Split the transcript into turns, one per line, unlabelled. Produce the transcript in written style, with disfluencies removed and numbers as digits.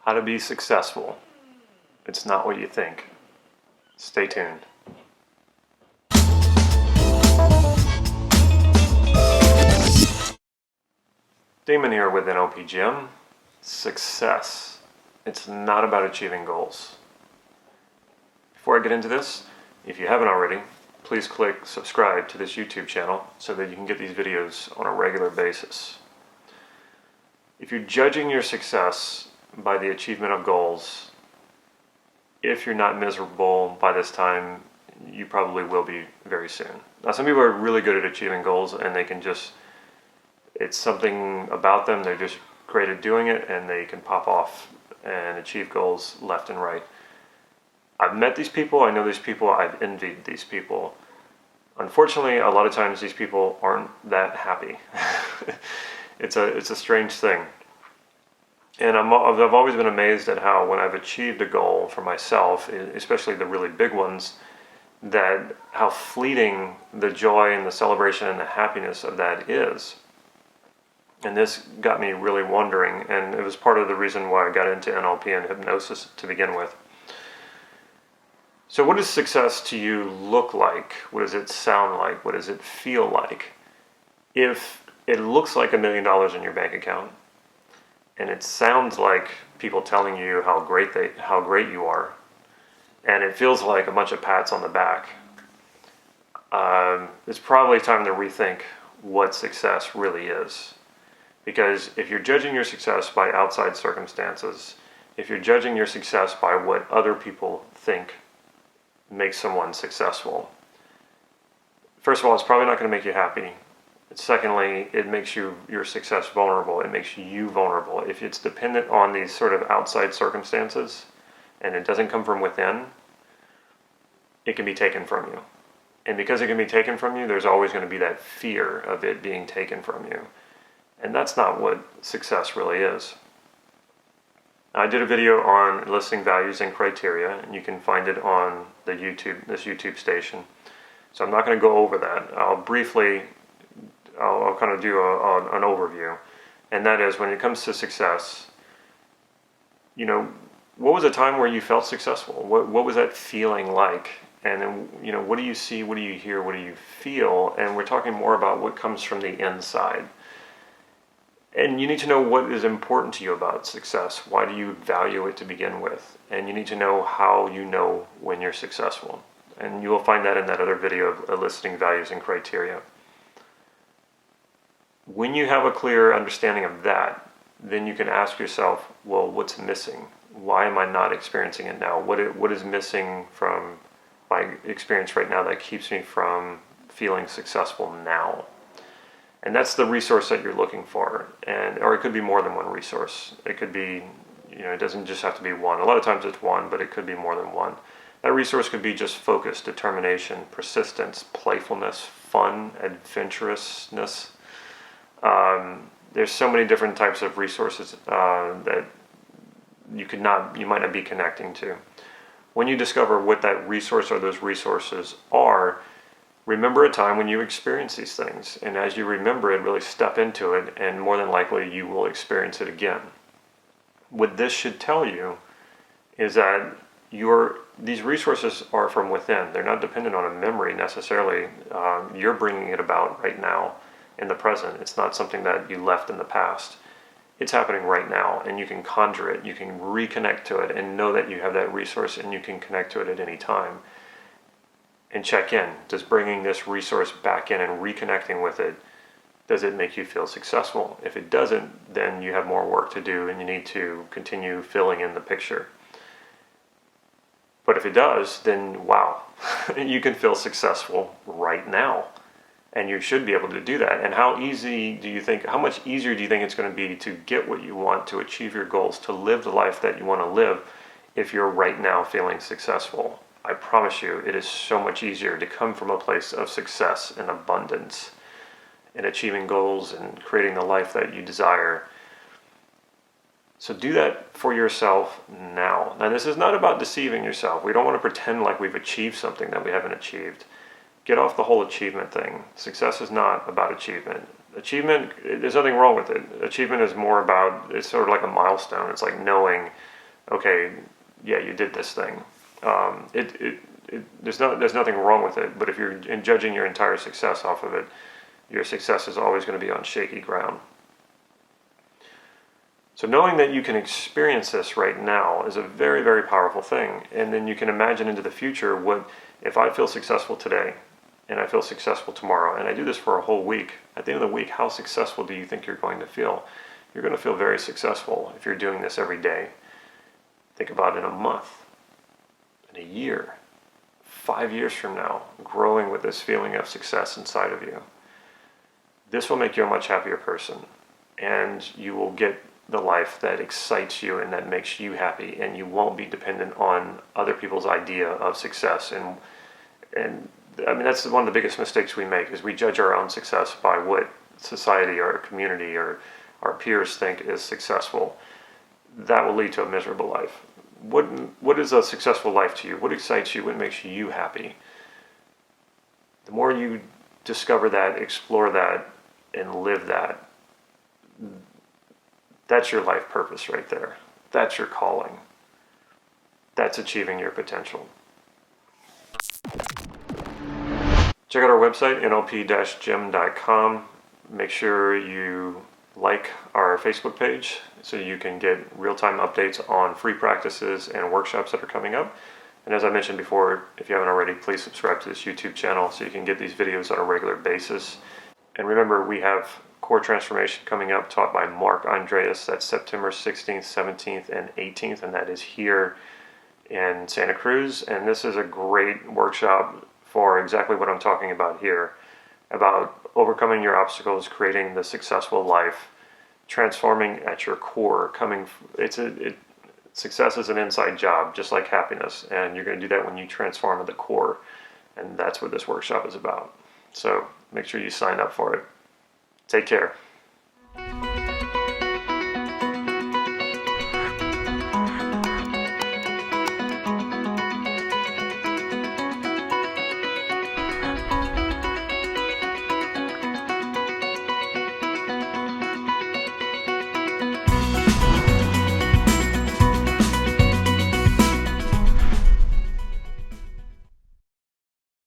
How to be successful. It's not what you think. Stay tuned. Damon here with NLP Gym. Success. It's not about achieving goals. Before I get into this, if you haven't already, please click subscribe to this YouTube channel so that you can get these videos on a regular basis. If you're judging your success by the achievement of goals, if you're not miserable by this time, you probably will be very soon. Now, some people are really good at achieving goals and they can just, it's something about them, they're just great at doing it and they can pop off and achieve goals left and right. I've met these people, I know these people, I've envied these people. Unfortunately, a lot of times these people aren't that happy. It's a strange thing. And I've always been amazed at how when I've achieved a goal for myself, especially the really big ones, that how fleeting the joy and the celebration and the happiness of that is. And this got me really wondering, and it was part of the reason why I got into NLP and hypnosis to begin with. So what does success to you look like? What does it sound like? What does it feel like? If it looks like $1 million in your bank account, and it sounds like people telling you how great you are, and it feels like a bunch of pats on the back, it's probably time to rethink what success really is. Because if you're judging your success by outside circumstances, if you're judging your success by what other people think makes someone successful, first of all, it's probably not going to make you happy. Secondly, it makes your success vulnerable. It makes you vulnerable. If it's dependent on these sort of outside circumstances and it doesn't come from within, it can be taken from you. And because it can be taken from you, there's always going to be that fear of it being taken from you. And that's not what success really is. I did a video on listing values and criteria, and you can find it on this YouTube station. So I'm not going to go over that. I'll kind of do an overview, and that is when it comes to success, what was a time where you felt successful? What was that feeling like? And then, what do you see? What do you hear? What do you feel? And we're talking more about what comes from the inside. And you need to know what is important to you about success. Why do you value it to begin with? And you need to know how you know when you're successful. And you will find that in that other video of listing values and criteria. When you have a clear understanding of that, then you can ask yourself, well, what's missing? Why am I not experiencing it now? What is missing from my experience right now that keeps me from feeling successful now? And that's the resource that you're looking for. Or it could be more than one resource. It could be, it doesn't just have to be one. A lot of times it's one, but it could be more than one. That resource could be just focus, determination, persistence, playfulness, fun, adventurousness. There's so many different types of resources that you might not be connecting to. When you discover what that resource or those resources are, remember a time when you experienced these things. And as you remember it, really step into it, and more than likely you will experience it again. What this should tell you is that these resources are from within. They're not dependent on a memory necessarily. You're bringing it about right now in the present. It's not something that you left in the past. It's happening right now, and you can conjure it. You can reconnect to it and know that you have that resource and you can connect to it at any time. And check in. Does bringing this resource back in and reconnecting with it, does it make you feel successful? If it doesn't, then you have more work to do and you need to continue filling in the picture. But if it does, then wow, you can feel successful right now. And you should be able to do that. And how much easier do you think it's going to be to get what you want, to achieve your goals, to live the life that you want to live if you're right now feeling successful? I promise you, it is so much easier to come from a place of success and abundance and achieving goals and creating the life that you desire. So do that for yourself now. Now, this is not about deceiving yourself. We don't want to pretend like we've achieved something that we haven't achieved. Get off the whole achievement thing. Success is not about achievement. Achievement, there's nothing wrong with it. Achievement is more about, it's sort of like a milestone. It's like knowing okay, yeah, you did this thing. There's nothing wrong with it, but if you're judging your entire success off of it, your success is always going to be on shaky ground. So knowing that you can experience this right now is a very, very powerful thing. And then you can imagine into the future, what if I feel successful today and I feel successful tomorrow and I do this for a whole week. At the end of the week, how successful do you think you're going to feel? You're going to feel very successful if you're doing this every day. Think about it in a month, in a year, 5 years from now, growing with this feeling of success inside of you. This will make you a much happier person, and you will get the life that excites you and that makes you happy, and you won't be dependent on other people's idea of success. And I mean, that's one of the biggest mistakes we make, is we judge our own success by what society or community or our peers think is successful. That will lead to a miserable life. What is a successful life to you? What excites you? What makes you happy? The more you discover that, explore that, and live that, that's your life purpose right there. That's your calling. That's achieving your potential. Check out our website, nlp-gym.com. Make sure you like our Facebook page so you can get real-time updates on free practices and workshops that are coming up. And as I mentioned before, if you haven't already, please subscribe to this YouTube channel so you can get these videos on a regular basis. And remember, we have Core Transformation coming up, taught by Mark Andreas. That's September 16th, 17th, and 18th, and that is here in Santa Cruz. And this is a great workshop for exactly what I'm talking about here, about overcoming your obstacles, creating the successful life, transforming at your core. Success is an inside job, just like happiness, and you're going to do that when you transform at the core, and that's what this workshop is about. So make sure you sign up for it. Take care.